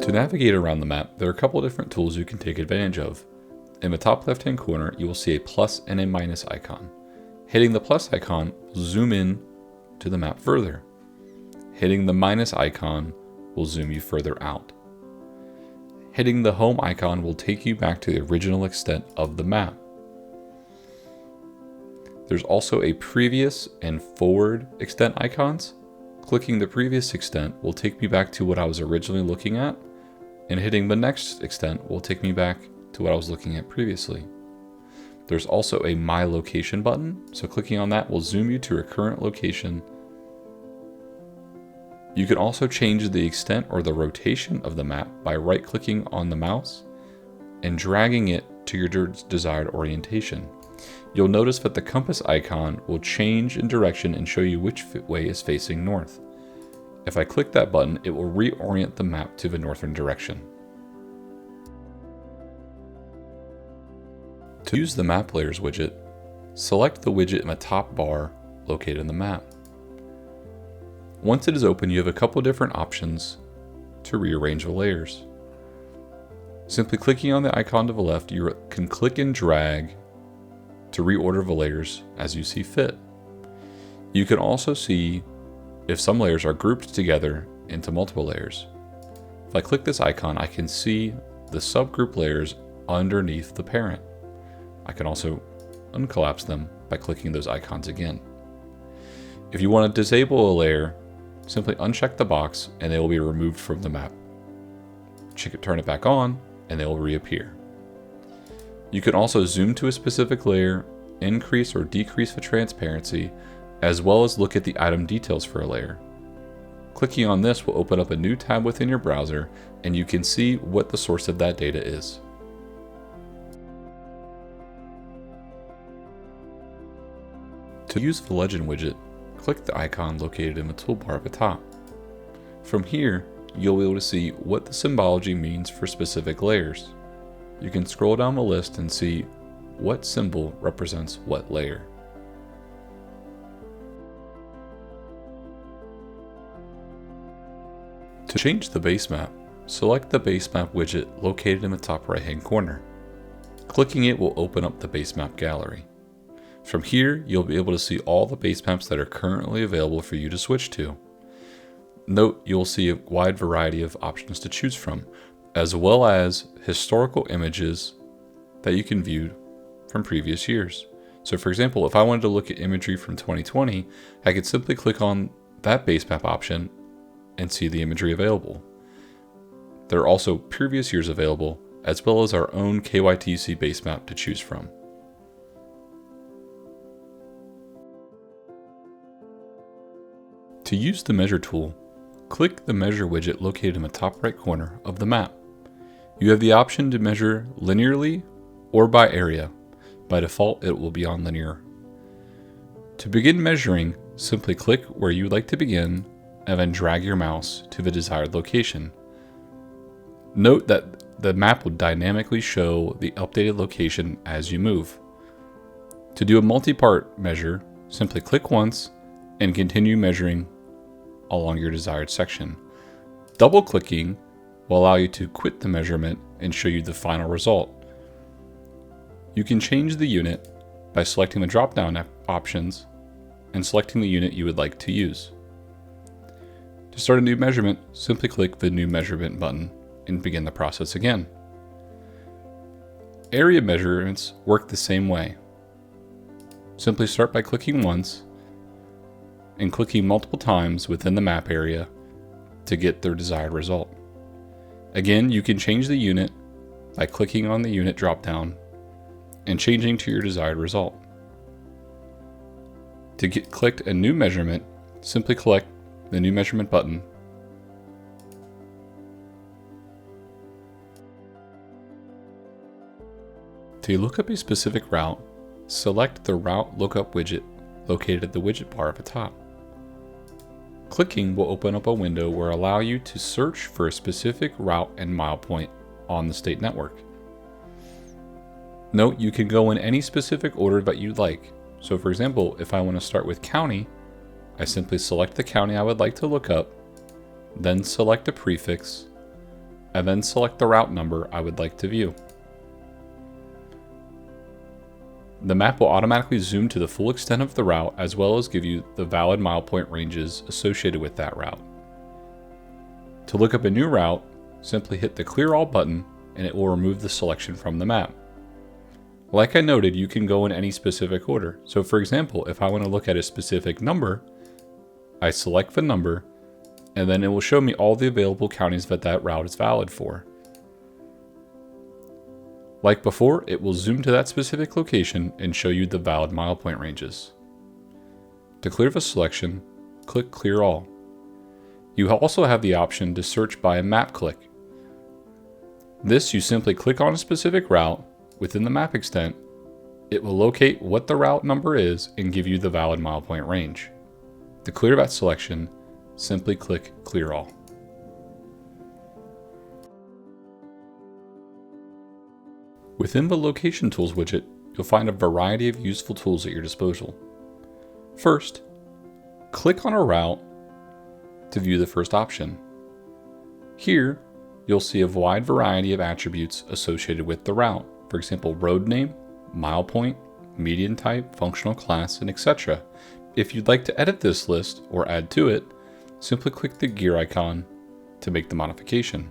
To navigate around the map, there are a couple different tools you can take advantage of. In the top left-hand corner, you will see a plus and a minus icon. Hitting the plus icon will zoom in to the map further. Hitting the minus icon will zoom you further out. Hitting the home icon will take you back to the original extent of the map. There's also a previous and forward extent icons. Clicking the previous extent will take me back to what I was originally looking at, and hitting the next extent will take me back to what I was looking at previously. There's also a My Location button, so clicking on that will zoom you to your current location. You can also change the extent or the rotation of the map by right-clicking on the mouse and dragging it to your desired orientation. You'll notice that the compass icon will change in direction and show you which way is facing north. If I click that button, it will reorient the map to the northern direction. To use the Map Layers widget, select the widget in the top bar located in the map. Once it is open, you have a couple different options to rearrange the layers. Simply clicking on the icon to the left, you can click and drag to reorder the layers as you see fit. You can also see if some layers are grouped together into multiple layers. If I click this icon, I can see the subgroup layers underneath the parent. I can also uncollapse them by clicking those icons again. If you want to disable a layer, simply uncheck the box and they will be removed from the map. Turn it back on and they will reappear. You can also zoom to a specific layer, increase or decrease the transparency, as well as look at the item details for a layer. Clicking on this will open up a new tab within your browser and you can see what the source of that data is. To use the Legend widget, click the icon located in the toolbar at the top. From here, you'll be able to see what the symbology means for specific layers. You can scroll down the list and see what symbol represents what layer. To change the base map, select the Basemap widget located in the top right-hand corner. Clicking it will open up the Basemap gallery. From here, you'll be able to see all the base maps that are currently available for you to switch to. Note you'll see a wide variety of options to choose from, as well as historical images that you can view from previous years. So for example, if I wanted to look at imagery from 2020, I could simply click on that base map option and see the imagery available. There are also previous years available, as well as our own KYTC base map to choose from. To use the Measure tool, click the Measure widget located in the top right corner of the map. You have the option to measure linearly or by area. By default, it will be on linear. To begin measuring, simply click where you would like to begin and then drag your mouse to the desired location. Note that the map will dynamically show the updated location as you move. To do a multi-part measure, simply click once and continue measuring along your desired section. Double-clicking will allow you to quit the measurement and show you the final result. You can change the unit by selecting the drop-down options and selecting the unit you would like to use. To start a new measurement, simply click the New Measurement button and begin the process again. Area measurements work the same way. Simply start by clicking once and clicking multiple times within the map area to get the desired result. Again, you can change the unit by clicking on the unit drop-down and changing to your desired result. To click a new measurement, simply click the New Measurement button. To look up a specific route, select the Route Lookup widget located at the widget bar at the top. Clicking will open up a window where it will allow you to search for a specific route and mile point on the state network. Note you can go in any specific order that you'd like. So for example, if I want to start with county, I simply select the county I would like to look up, then select a prefix, and then select the route number I would like to view. The map will automatically zoom to the full extent of the route as well as give you the valid mile point ranges associated with that route. To look up a new route, simply hit the Clear All button and it will remove the selection from the map. Like I noted, you can go in any specific order. So for example, if I want to look at a specific number, I select the number and then it will show me all the available counties that route is valid for. Like before, it will zoom to that specific location and show you the valid mile point ranges. To clear the selection, click Clear All. You also have the option to search by a map click. This, you simply click on a specific route within the map extent. It will locate what the route number is and give you the valid mile point range. To clear that selection, simply click Clear All. Within the Location Tools widget, you'll find a variety of useful tools at your disposal. First, click on a route to view the first option. Here, you'll see a wide variety of attributes associated with the route. For example, road name, mile point, median type, functional class, and etc. If you'd like to edit this list or add to it, simply click the gear icon to make the modification.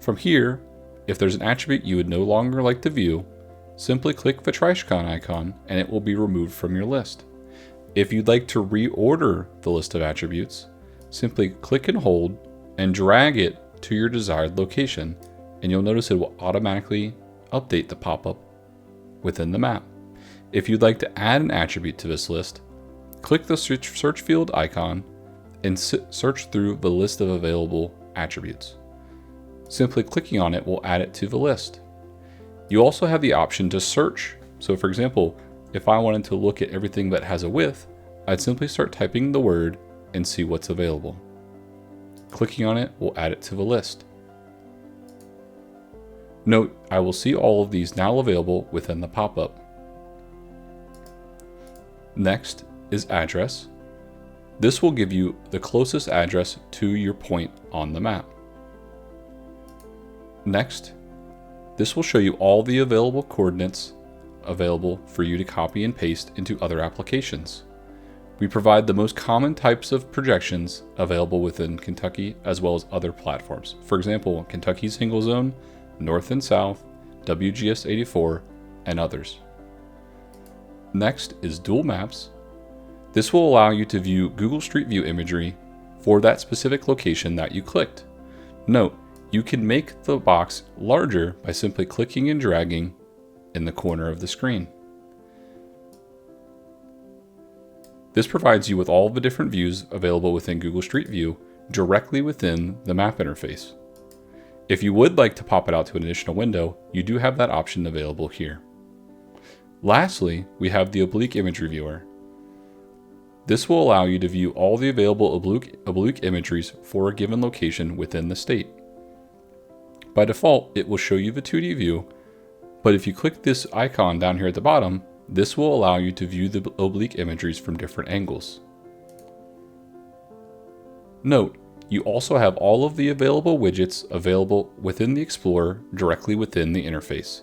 From here, if there's an attribute you would no longer like to view, simply click the trash can icon and it will be removed from your list. If you'd like to reorder the list of attributes, simply click and hold and drag it to your desired location, and you'll notice it will automatically update the pop-up within the map. If you'd like to add an attribute to this list, click the search field icon and search through the list of available attributes. Simply clicking on it will add it to the list. You also have the option to search. So for example, if I wanted to look at everything that has a width, I'd simply start typing the word and see what's available. Clicking on it will add it to the list. Note, I will see all of these now available within the pop-up. Next is address. This will give you the closest address to your point on the map. Next, this will show you all the available coordinates available for you to copy and paste into other applications. We provide the most common types of projections available within Kentucky as well as other platforms. For example, Kentucky Single Zone, North and South, WGS 84, and others. Next is Dual Maps. This will allow you to view Google Street View imagery for that specific location that you clicked. Note, you can make the box larger by simply clicking and dragging in the corner of the screen. This provides you with all the different views available within Google Street View directly within the map interface. If you would like to pop it out to an additional window, you do have that option available here. Lastly, we have the Oblique Imagery Viewer. This will allow you to view all the available oblique imageries for a given location within the state. By default, it will show you the 2D view, but if you click this icon down here at the bottom, this will allow you to view the oblique imageries from different angles. Note, you also have all of the available widgets available within the Explorer directly within the interface.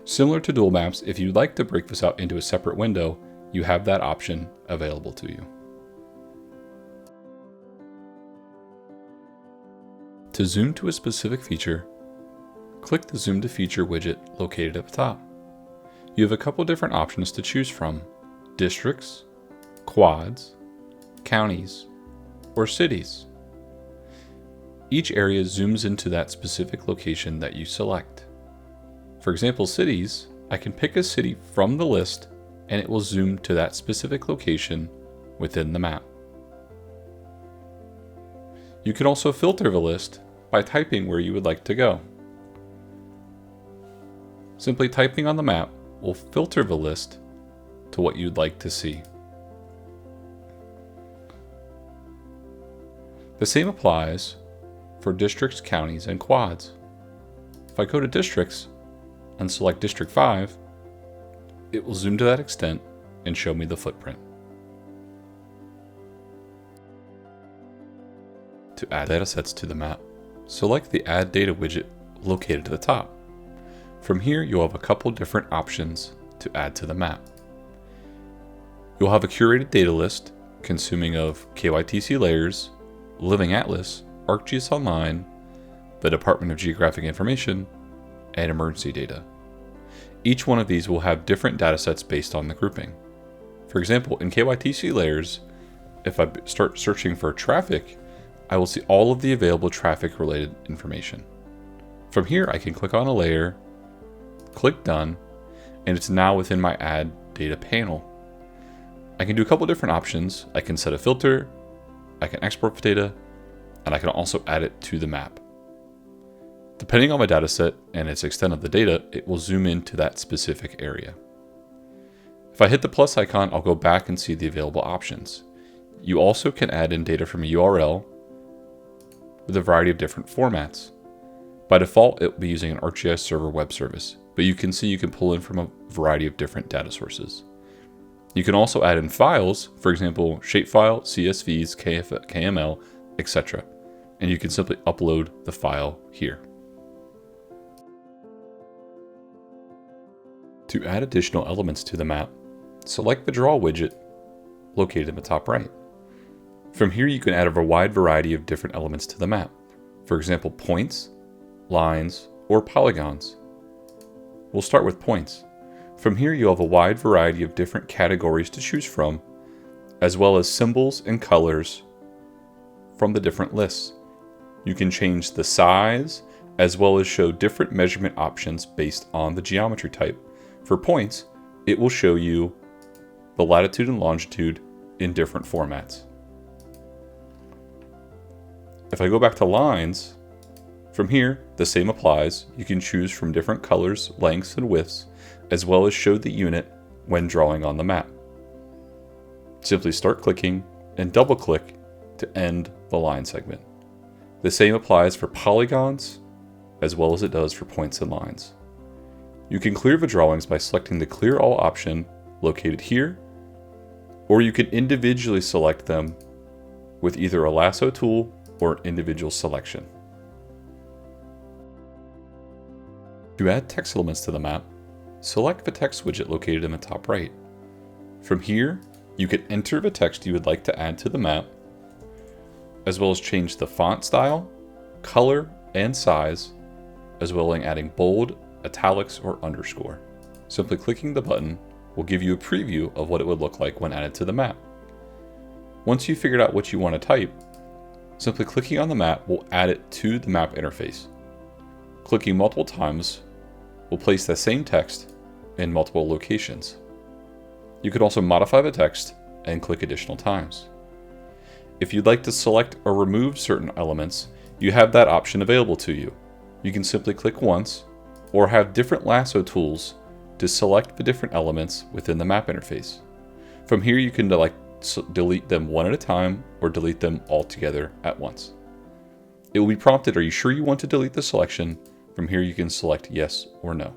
Similar to Dual Maps, if you'd like to break this out into a separate window, you have that option available to you. To zoom to a specific feature, click the Zoom to Feature widget located at the top. You have a couple different options to choose from: districts, quads, counties, or cities. Each area zooms into that specific location that you select. For example, cities, I can pick a city from the list and it will zoom to that specific location within the map. You can also filter the list by typing where you would like to go. Simply typing on the map will filter the list to what you'd like to see. The same applies for districts, counties, and quads. If I go to districts and select District 5, it will zoom to that extent and show me the footprint. To add datasets to the map, select the Add Data widget located at the top. From here, you'll have a couple different options to add to the map. You'll have a curated data list consuming of KYTC layers, Living Atlas, ArcGIS Online, the Department of Geographic Information, and emergency data. Each one of these will have different datasets based on the grouping. For example, in KYTC layers, if I start searching for traffic, I will see all of the available traffic related information. From here, I can click on a layer, click Done, and it's now within my Add Data panel. I can do a couple different options. I can set a filter, I can export data, and I can also add it to the map. Depending on my dataset and its extent of the data, it will zoom into that specific area. If I hit the plus icon, I'll go back and see the available options. You also can add in data from a URL with a variety of different formats. By default, it will be using an ArcGIS Server web service, but you can see you can pull in from a variety of different data sources. You can also add in files, for example, shapefile, CSVs, KML, etc. And you can simply upload the file here. To add additional elements to the map, select the Draw widget located in the top right. From here, you can add a wide variety of different elements to the map. For example, points, lines, or polygons. We'll start with points. From here, you'll have a wide variety of different categories to choose from, as well as symbols and colors from the different lists. You can change the size, as well as show different measurement options based on the geometry type. For points, it will show you the latitude and longitude in different formats. If I go back to lines, from here, the same applies. You can choose from different colors, lengths, and widths, as well as show the unit when drawing on the map. Simply start clicking and double click to end the line segment. The same applies for polygons, as well as it does for points and lines. You can clear the drawings by selecting the Clear All option located here, or you can individually select them with either a lasso tool or individual selection. To add text elements to the map, select the text widget located in the top right. From here, you can enter the text you would like to add to the map, as well as change the font style, color, and size, as well as adding bold, italics, or underscore. Simply clicking the button will give you a preview of what it would look like when added to the map. Once you've figured out what you want to type, simply clicking on the map will add it to the map interface. Clicking multiple times will place the same text in multiple locations. You could also modify the text and click additional times. If you'd like to select or remove certain elements, you have that option available to you. You can simply click once, or have different lasso tools to select the different elements within the map interface. From here, you can delete them one at a time or delete them all together at once. It will be prompted, are you sure you want to delete the selection? From here, you can select yes or no.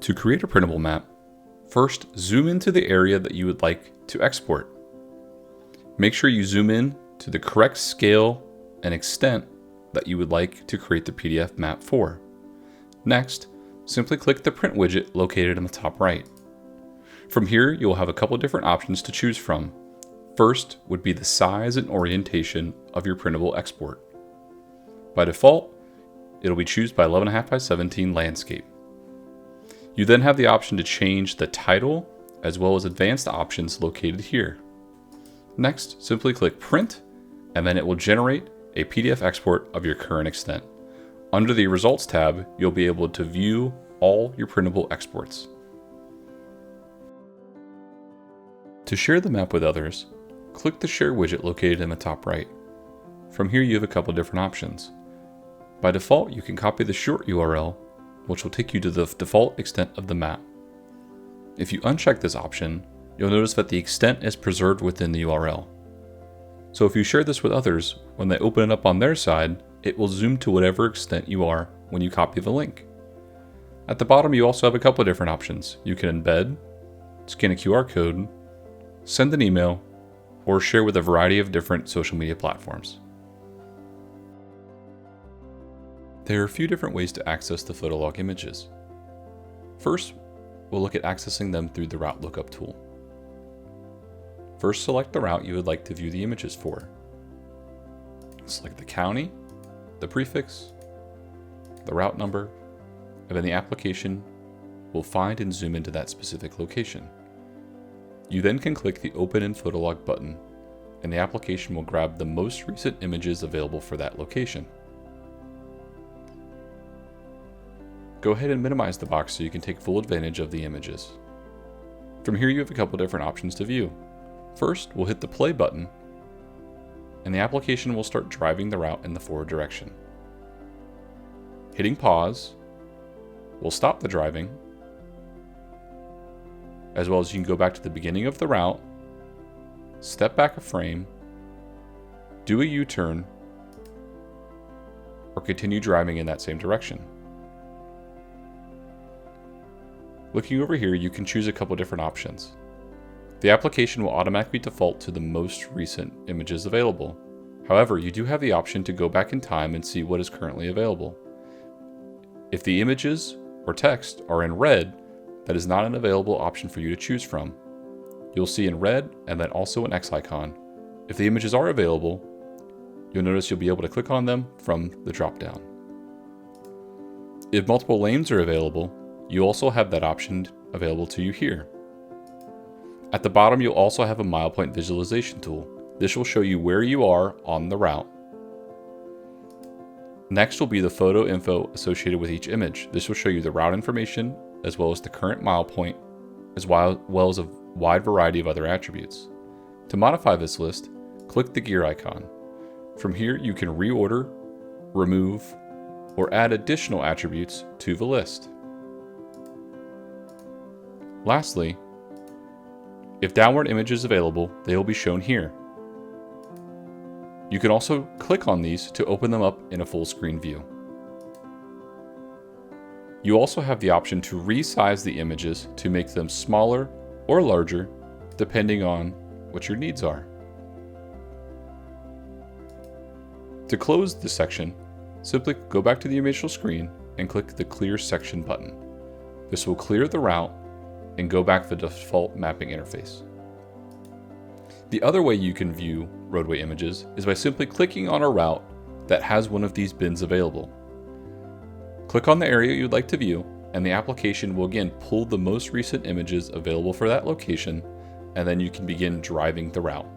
To create a printable map, first zoom into the area that you would like to export. Make sure you zoom in to the correct scale and extent that you would like to create the PDF map for. Next, simply click the print widget located in the top right. From here, you'll have a couple different options to choose from. First would be the size and orientation of your printable export. By default, it'll be choose by 11.5 by 17 landscape. You then have the option to change the title as well as advanced options located here. Next, simply click print, and then it will generate a PDF export of your current extent. Under the Results tab, you'll be able to view all your printable exports. To share the map with others, click the Share widget located in the top right. From here, you have a couple different options. By default, you can copy the short URL, which will take you to the default extent of the map. If you uncheck this option, you'll notice that the extent is preserved within the URL. So if you share this with others, when they open it up on their side, it will zoom to whatever extent you are when you copy the link. At the bottom, you also have a couple of different options. You can embed, scan a QR code, send an email, or share with a variety of different social media platforms. There are a few different ways to access the Photolog images. First, we'll look at accessing them through the Route Lookup tool. First, select the route you would like to view the images for. Select the county, the prefix, the route number, and then the application will find and zoom into that specific location. You then can click the Open in Photolog button, and the application will grab the most recent images available for that location. Go ahead and minimize the box so you can take full advantage of the images. From here you have a couple different options to view. First, we'll hit the play button, and the application will start driving the route in the forward direction. Hitting pause will stop the driving, as well as you can go back to the beginning of the route, step back a frame, do a U-turn, or continue driving in that same direction. Looking over here, you can choose a couple different options. The application will automatically default to the most recent images available. However, you do have the option to go back in time and see what is currently available. If the images or text are in red, that is not an available option for you to choose from. You'll see in red and then also an X icon. If the images are available, you'll notice you'll be able to click on them from the drop-down. If multiple lanes are available, you also have that option available to you here. At the bottom, you'll also have a milepoint visualization tool. This will show you where you are on the route. Next will be the photo info associated with each image. This will show you the route information as well as the current milepoint, as well as a wide variety of other attributes. To modify this list, click the gear icon. From here, you can reorder, remove, or add additional attributes to the list. Lastly, if downward image is available, they will be shown here. You can also click on these to open them up in a full screen view. You also have the option to resize the images to make them smaller or larger, depending on what your needs are. To close this section, simply go back to the initial screen and click the Clear Section button. This will clear the route and go back to the default mapping interface. The other way you can view roadway images is by simply clicking on a route that has one of these bins available. Click on the area you'd like to view, and the application will again pull the most recent images available for that location, and then you can begin driving the route.